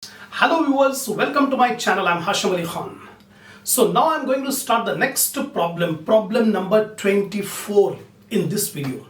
Hello viewers, welcome to my channel. I'm Hasham. So now I'm going to start the next problem number 24 in this video.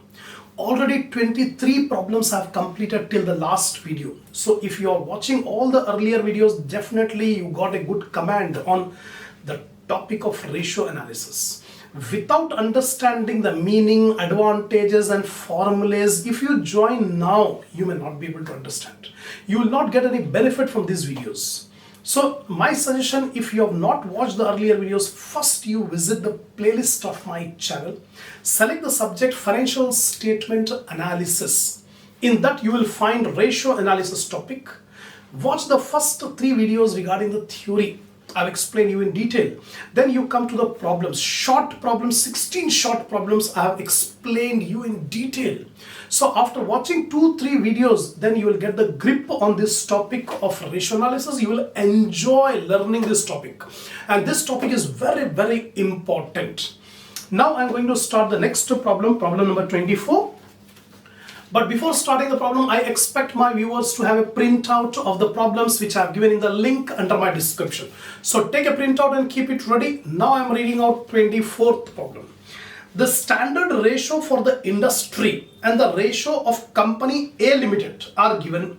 Already 23 problems I've completed till the last video. So if you are watching all the earlier videos, definitely you got a good command on the topic of ratio analysis. Without understanding the meaning, advantages and formulas, if you join now, you may not be able to understand. You will not get any benefit from these videos. So my suggestion, if you have not watched the earlier videos, first you visit the playlist of my channel, select the subject financial statement analysis. In that you will find ratio analysis topic. Watch the first 3 videos regarding the theory. I'll explain you in detail. Then you come to the problems, short problems, 16 short problems I have explained you in detail. So after watching 2-3 videos, then you will get the grip on this topic of ratio analysis. You will enjoy learning this topic. And this topic is very important. Now I'm going to start the next problem number 24. But before starting the problem, I expect my viewers to have a printout of the problems which I have given in the link under my description. So take a printout and keep it ready. Now I am reading out 24th problem. The standard ratio for the industry and the ratio of company A Limited are given.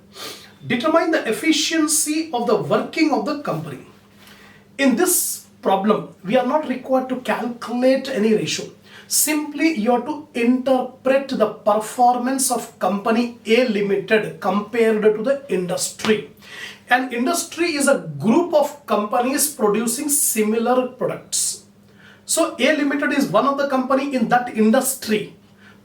Determine the efficiency of the working of the company. In this problem, we are not required to calculate any ratio. Simply you have to interpret the performance of company A Limited compared to the industry. An industry is a group of companies producing similar products. So A Limited is one of the company in that industry.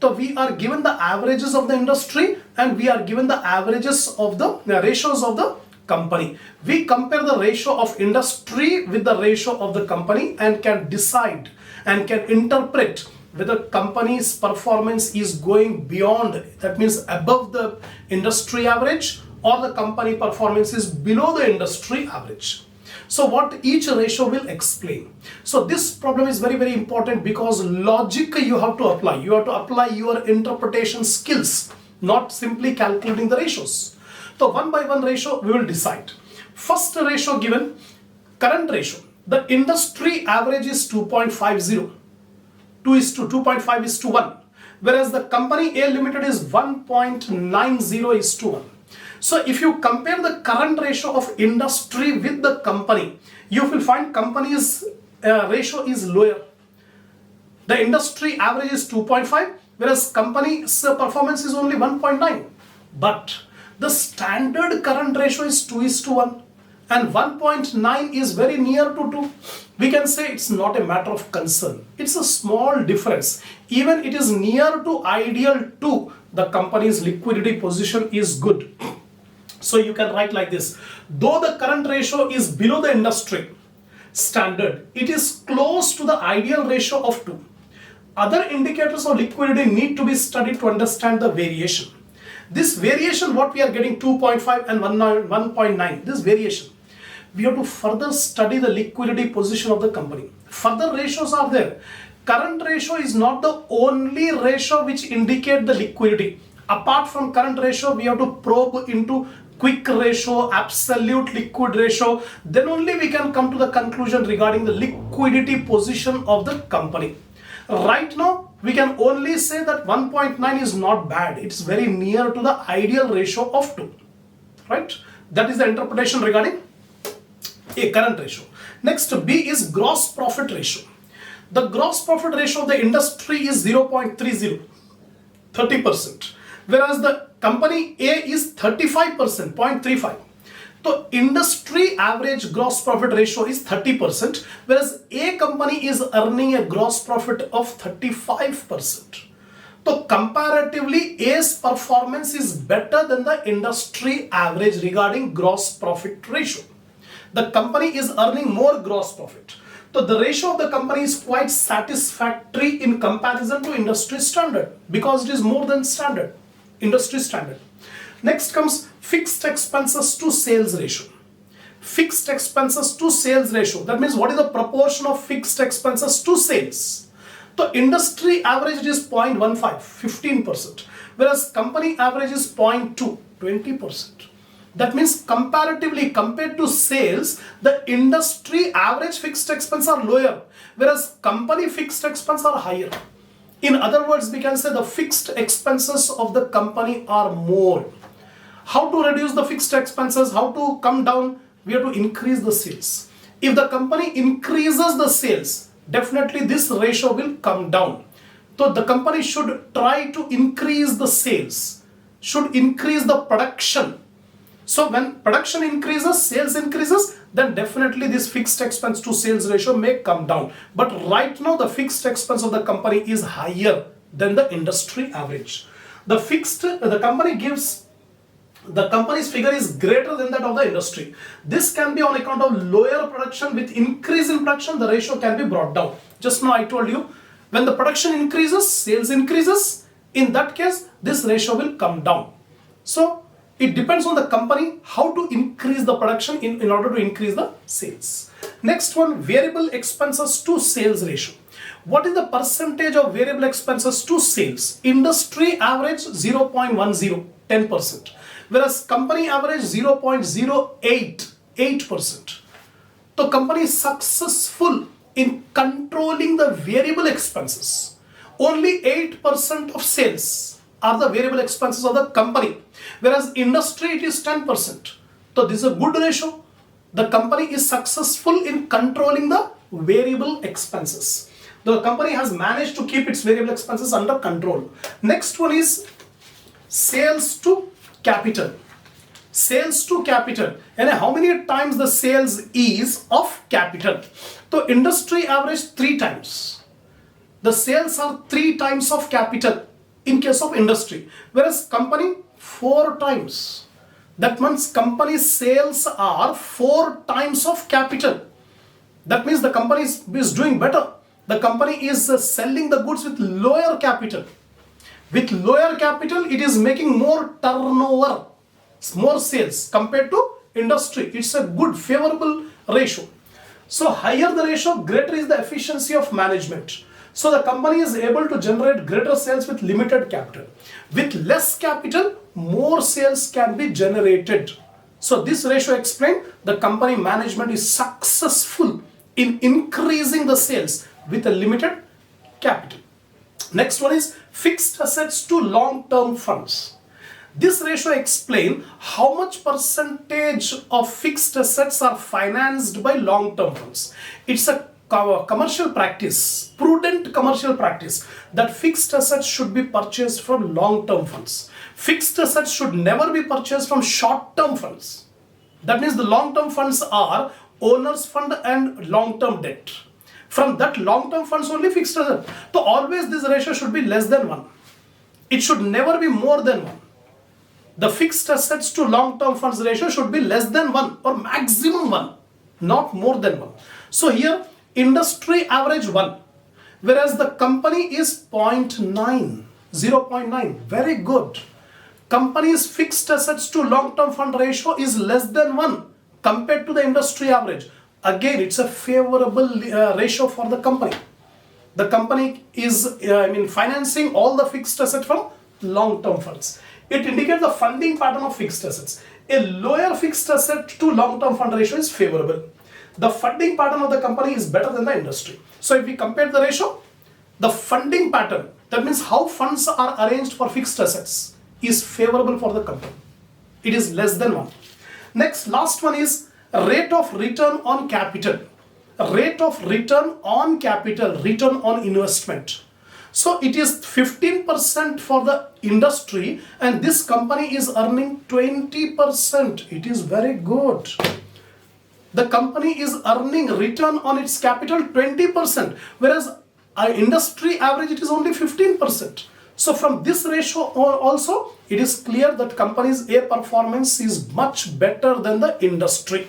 So we are given the averages of the industry and we are given the averages of the ratios of the company. We compare the ratio of industry with the ratio of the company and can decide and can interpret whether company's performance is going beyond, that means above the industry average, or the company performance is below the industry average. So what each ratio will explain. So this problem is very important because logic you have to apply. You have to apply your interpretation skills, not simply calculating the ratios. So one by one ratio we will decide. First ratio given, current ratio. The industry average is 2.50. 2.5:1, whereas the company A Limited is 1.90:1. So if you compare the current ratio of industry with the company, you will find company's ratio is lower. The industry average is 2.5, whereas company's performance is only 1.9. But the standard current ratio is 2:1. And 1.9 is very near to 2. We can say it's not a matter of concern. It's a small difference. Even it is near to ideal 2, the company's liquidity position is good. So you can write like this. Though the current ratio is below the industry standard, it is close to the ideal ratio of 2. Other indicators of liquidity need to be studied to understand the variation. This variation, what we are getting 2.5 and 1.9, this variation, we have to further study the liquidity position of the company. Further ratios are there. Current ratio is not the only ratio which indicate the liquidity. Apart from current ratio, we have to probe into quick ratio, absolute liquid ratio. Then only we can come to the conclusion regarding the liquidity position of the company. Right now, we can only say that 1.9 is not bad. It's very near to the ideal ratio of 2. Right? That is the interpretation regarding a current ratio. Next, B is gross profit ratio. The gross profit ratio of the industry is 0.30, 30%. Whereas the company A is 35%, 0.35. So industry average gross profit ratio is 30%, whereas A company is earning a gross profit of 35%. So comparatively, A's performance is better than the industry average regarding gross profit ratio. The company is earning more gross profit. So the ratio of the company is quite satisfactory in comparison to industry standard because it is more than standard, industry standard. Next comes fixed expenses to sales ratio. Fixed expenses to sales ratio. That means what is the proportion of fixed expenses to sales? So industry average is 0.15, 15%. Whereas company average is 0.2, 20%. That means comparatively, compared to sales, the industry average fixed expenses are lower, whereas company fixed expenses are higher. In other words, we can say the fixed expenses of the company are more. How to reduce the fixed expenses? How to come down? We have to increase the sales. If the company increases the sales, definitely this ratio will come down. So the company should try to increase the sales, should increase the production. So when production increases, sales increases, then definitely this fixed expense to sales ratio may come down. But right now the fixed expense of the company is higher than the industry average. The company's figure is greater than that of the industry. This can be on account of lower production. With increase in production, the ratio can be brought down. Just now I told you, when the production increases, sales increases. In that case, this ratio will come down. So it depends on the company how to increase the production in order to increase the sales. Next one, variable expenses to sales ratio. What is the percentage of variable expenses to sales? Industry average 0.10, 10%. Whereas company average 0.08, 8%. The company is successful in controlling the variable expenses. Only 8% of sales are the variable expenses of the company, whereas industry it is 10%. So this is a good ratio. The company is successful in controlling the variable expenses. The company has managed to keep its variable expenses under control. Next one is sales to capital. Sales to capital, and how many times the sales is of capital. So industry average 3 times. The sales are 3 times of capital in case of industry, whereas company 4 times. That means company sales are 4 times of capital. That means the company is doing better. The company is selling the goods with lower capital. With lower capital, it is making more turnover, more sales compared to industry. It's a good favorable ratio. So higher the ratio, greater is the efficiency of management. So the company is able to generate greater sales with limited capital. With less capital, more sales can be generated. So this ratio explains the company management is successful in increasing the sales with a limited capital. Next one is fixed assets to long-term funds. This ratio explains how much percentage of fixed assets are financed by long-term funds. It's a commercial practice, prudent commercial practice, that fixed assets should be purchased from long-term funds. Fixed assets should never be purchased from short-term funds. That means the long-term funds are owner's fund and long-term debt. From that long-term funds only fixed asset. So always this ratio should be less than 1. It should never be more than 1. The fixed assets to long-term funds ratio should be less than 1 or maximum 1, not more than 1. So here industry average 1, whereas the company is 0.9, 0.9. Very good. Company's fixed assets to long-term fund ratio is less than 1 compared to the industry average. Again, it's a favorable ratio for the company. The company is financing all the fixed assets from long-term funds. It indicates the funding pattern of fixed assets. A lower fixed asset to long-term fund ratio is favorable. The funding pattern of the company is better than the industry. So if we compare the ratio, the funding pattern, that means how funds are arranged for fixed assets, is favorable for the company. It is less than 1. Next, last one is rate of return on capital. Rate of return on capital, return on investment. So it is 15% for the industry and this company is earning 20%. It is very good. The company is earning return on its capital 20%, whereas our industry average it is only 15%. So from this ratio also, it is clear that company's A performance is much better than the industry.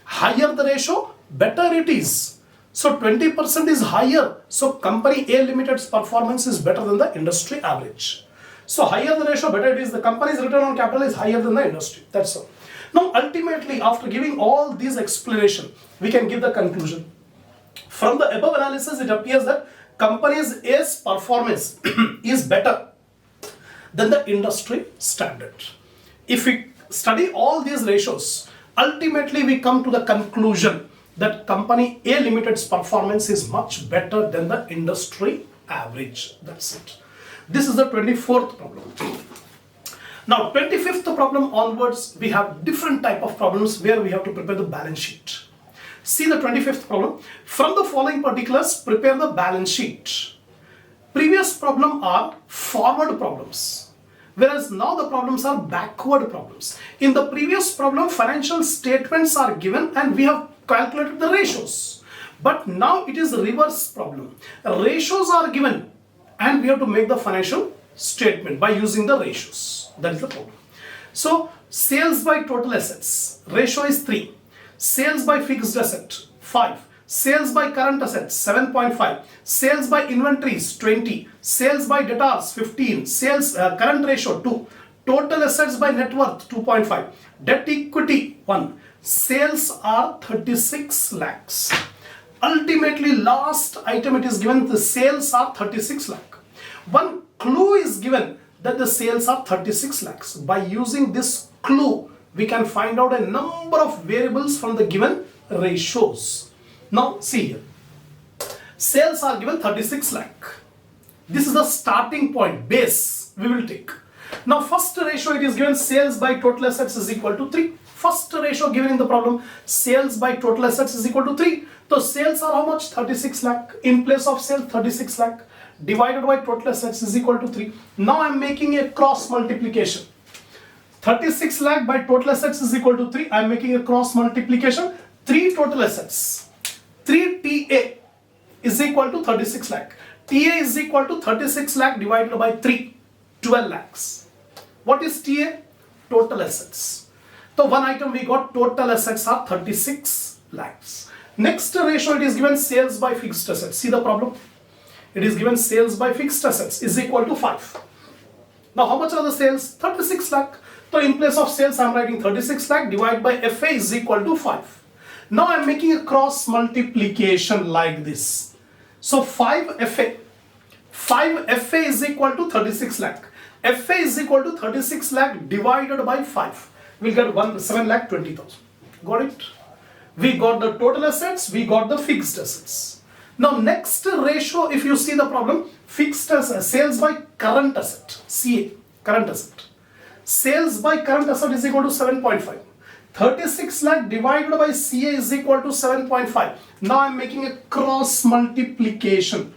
Higher the ratio, better it is. So 20% is higher. So company A Limited's performance is better than the industry average. So higher the ratio, better it is. The company's return on capital is higher than the industry. That's all. Now ultimately, after giving all these explanation, we can give the conclusion. From the above analysis, it appears that company's A's performance is better than the industry standard. If we study all these ratios, ultimately we come to the conclusion that company A Limited's performance is much better than the industry average. That's it. This is the 24th problem. Now 25th problem onwards, we have different type of problems where we have to prepare the balance sheet. See the 25th problem. From the following particulars, prepare the balance sheet. Previous problem are forward problems, whereas now the problems are backward problems. In the previous problem, financial statements are given and we have calculated the ratios. But now it is reverse problem. Ratios are given and we have to make the financial statement by using the ratios. That is the problem. So sales by total assets, ratio is 3. Sales by fixed asset, 5. Sales by current assets, 7.5. Sales by inventories, 20. Sales by debtors, 15. Sales current ratio, 2. Total assets by net worth, 2.5. Debt equity, 1. Sales are 36 lakhs. Ultimately, last item it is given, the sales are 36 lakh. One clue is given that the sales are 36 lakhs. By using this clue, we can find out a number of variables from the given ratios. Now see here, sales are given 36 lakh. This is the starting point, base we will take. Now first ratio it is given, sales by total assets is equal to 3. First ratio given in the problem, sales by total assets is equal to 3. So sales are how much? 36 lakh. In place of sales, 36 lakh divided by total assets is equal to 3. Now I am making a cross multiplication. 36 lakh by total assets is equal to 3. I am making a cross multiplication. 3 total assets. 3 TA is equal to 36 lakh. TA is equal to 36 lakh divided by 3. 12 lakhs. What is TA? Total assets. So one item we got, total assets are 36 lakhs. Next ratio it is given, sales by fixed assets. See the problem? It is given sales by fixed assets is equal to 5. Now how much are the sales? 36 lakh. So in place of sales I am writing 36 lakh divided by FA is equal to 5. Now I am making a cross multiplication like this. So 5 FA is equal to 36 lakh. FA is equal to 36 lakh divided by 5. We'll get 7,20,000. Got it? We got the total assets, we got the fixed assets. Now next ratio, if you see the problem, fixed asset, sales by current asset, CA, current asset. Sales by current asset is equal to 7.5. 36 lakh divided by CA is equal to 7.5. Now I am making a cross multiplication.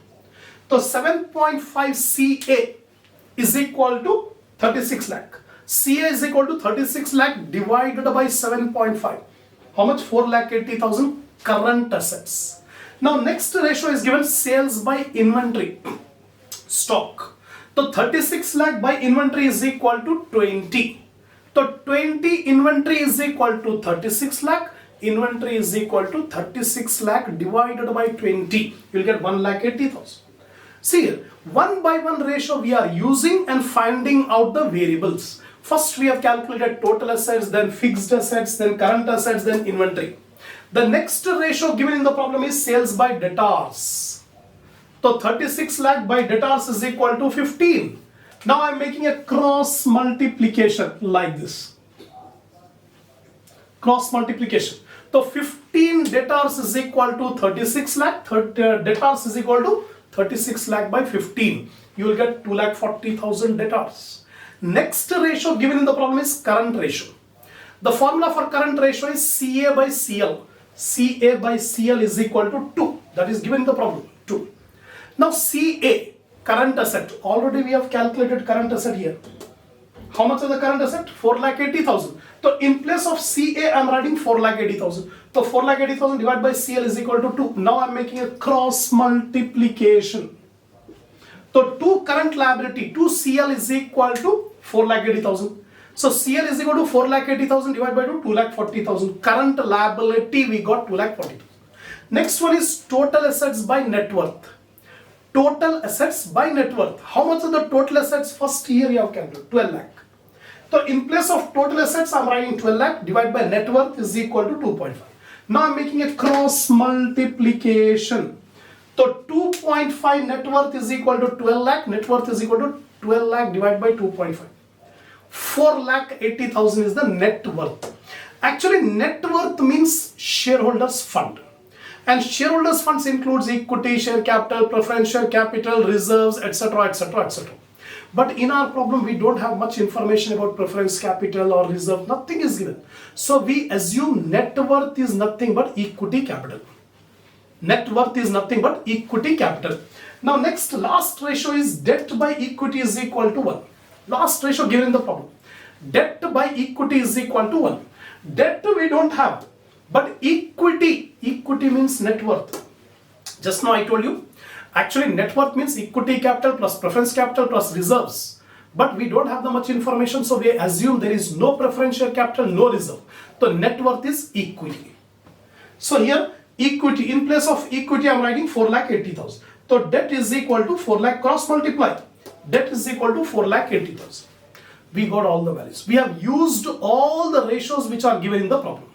So 7.5 CA is equal to 36 lakh. CA is equal to 36 lakh divided by 7.5. How much? 4,80,000 current assets. Now next ratio is given, sales by inventory, stock. So 36 lakh by inventory is equal to 20. So 20 inventory is equal to 36 lakh. Inventory is equal to 36 lakh divided by 20. You will get 1,80,000. See here, one by one ratio we are using and finding out the variables. First we have calculated total assets, then fixed assets, then current assets, then inventory. The next ratio given in the problem is sales by debtors. So 36 lakh by debtors is equal to 15. Now I am making a cross multiplication like this. Cross multiplication. So 15 debtors is equal to 36 lakh. Debtors is equal to 36 lakh by 15. You will get 2,40,000 debtors. Next ratio given in the problem is current ratio. The formula for current ratio is CA by CL. CA by CL is equal to 2. That is given in the problem, 2. Now CA, current asset. Already we have calculated current asset here. How much is the current asset? 4,80,000. So in place of CA I am writing 4,80,000. So 4,80,000 divided by CL is equal to 2. Now I am making a cross multiplication. So 2 current liability, 2 CL is equal to 4,80,000. So CL is equal to 4,80,000 divided by 2, 2,40,000. Current liability we got 2,40,000. Next one is total assets by net worth. Total assets by net worth. How much are the total assets? First year you have calculated 12 lakh. So in place of total assets I am writing 12 lakh divided by net worth is equal to 2.5. Now I am making a cross multiplication. So 2.5 net worth is equal to 12 lakh. Net worth is equal to 12 lakh divided by 2.5. 4,80,000 is the net worth. Actually, net worth means shareholders fund. And shareholders funds includes equity, share capital, preference share capital, reserves, etc., etc., etc. But in our problem, we don't have much information about preference capital or reserve. Nothing is given. So we assume net worth is nothing but equity capital. Net worth is nothing but equity capital. Now next, last ratio is debt by equity is equal to 1. Last ratio given in the problem. Debt by equity is equal to 1. Debt we don't have. But equity means net worth. Just now I told you, actually net worth means equity capital plus preference capital plus reserves. But we don't have that much information, so we assume there is no preferential capital, no reserve. So net worth is equity. So here equity, in place of equity I am writing 4,80,000. So debt is equal to 4 lakh, cross multiply. Debt is equal to 4,80,000. We got all the values. We have used all the ratios which are given in the problem.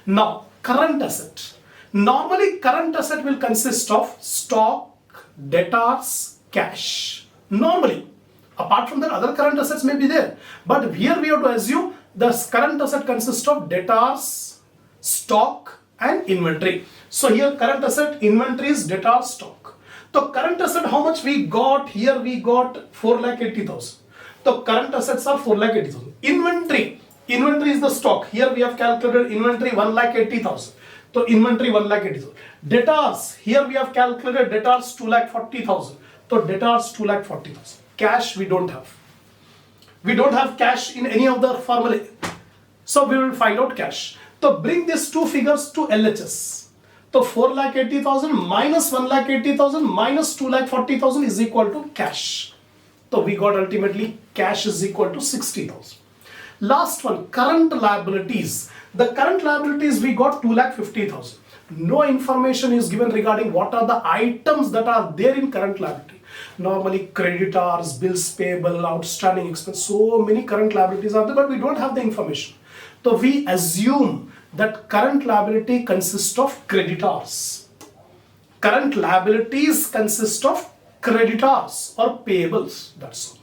Now, current asset. Normally, current asset will consist of stock, debtors, cash. Normally, apart from that, other current assets may be there. But here we have to assume the current asset consists of debtors, stock, and inventory. So here, current asset, inventories, debtors, stock. So current asset, how much we got? Here we got 4,80,000. So current assets are 4,80,000. Inventory is the stock. Here we have calculated inventory 1,80,000. So inventory 1,80,000. Debtors. Here we have calculated debtors 2,40,000. So debtors 2,40,000. Cash we don't have. We don't have cash in any of the formula. So we will find out cash. So bring these two figures to LHS. So 4,80,000 minus 1,80,000 minus 2,40,000 is equal to cash. So we got ultimately cash is equal to 60,000. Last one, current liabilities. The current liabilities we got 2,50,000. No information is given regarding what are the items that are there in current liability. Normally creditors, bills payable, outstanding expense, so many current liabilities are there, but we don't have the information. So we assume that current liability consists of creditors. Current liabilities consist of creditors or payables, that's all.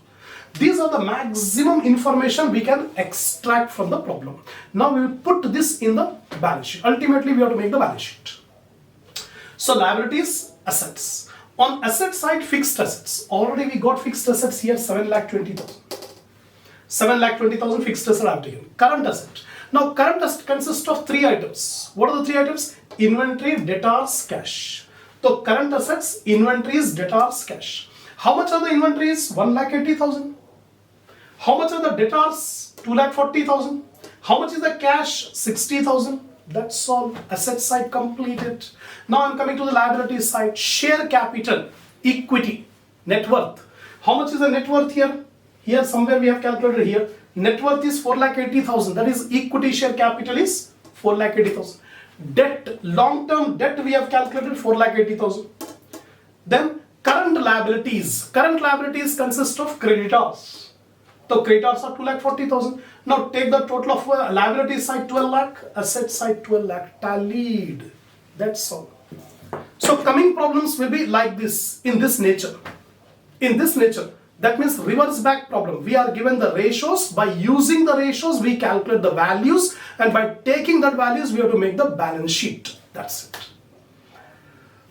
These are the maximum information we can extract from the problem. Now we will put this in the balance sheet. Ultimately, we have to make the balance sheet. So liabilities, assets. On asset side, fixed assets. Already we got fixed assets here, 7,20,000. 7,20,000 fixed asset I have taken. Current asset. Now current asset consists of 3 items. What are the 3 items? Inventory, debtors, cash. So current assets, inventories, debtors, cash. How much are the inventories? 1,80,000. How much are the debtors? 2,40,000. How much is the cash? 60,000. That's all. Asset side completed. Now I'm coming to the liability side. Share capital, equity, net worth. How much is the net worth here? Here somewhere we have calculated here. Net worth is 4,80,000. That is equity share capital is 4,80,000. Debt, long-term debt we have calculated 4,80,000. Then current liabilities. Current liabilities consist of creditors. So creditors are 2,40,000. Now take the total of liability side 12 lakh, asset side 12 lakh. Tallied. That's all. So coming problems will be like this, in this nature. In this nature, that means reverse back problem. We are given the ratios. By using the ratios, we calculate the values, and by taking that values, we have to make the balance sheet. That's it.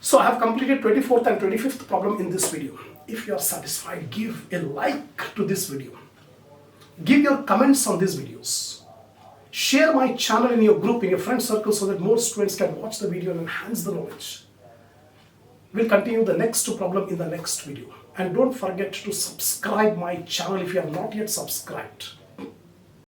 So I have completed 24th and 25th problem in this video. If you are satisfied, give a like to this video. Give your comments on these videos. Share my channel in your group, in your friend circle, so that more students can watch the video and enhance the knowledge. We'll continue the next problem in the next video. And don't forget to subscribe my channel if you have not yet subscribed.